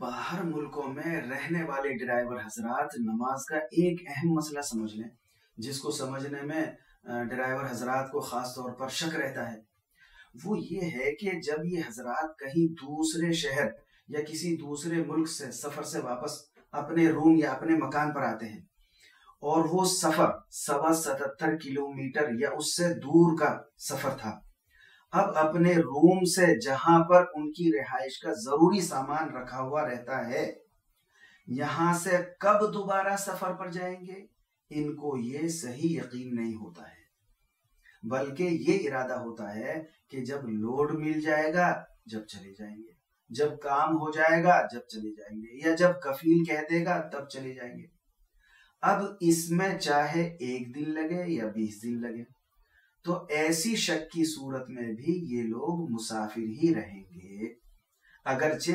बाहर मुल्कों में रहने वाले ड्राइवर हजरात नमाज का एक अहम मसला समझ लें, जिसको समझने में ड्राइवर हजरात को खास तौर पर शक रहता है। वो ये है कि जब ये हजरात कहीं दूसरे शहर या किसी दूसरे मुल्क से सफर से वापस अपने रूम या अपने मकान पर आते हैं और वो सफर 77 किलोमीटर या उससे दूर का सफर था, अब अपने रूम से जहां पर उनकी रिहाइश का जरूरी सामान रखा हुआ रहता है, यहां से कब दोबारा सफर पर जाएंगे, इनको ये सही यकीन नहीं होता है। बल्कि ये इरादा होता है कि जब लोड मिल जाएगा जब चले जाएंगे, जब काम हो जाएगा जब चले जाएंगे, या जब कफील कह देगा तब चले जाएंगे। अब इसमें चाहे 1 दिन लगे या 20 दिन लगे, तो ऐसी शक की सूरत में भी ये लोग मुसाफिर ही रहेंगे, अगरचे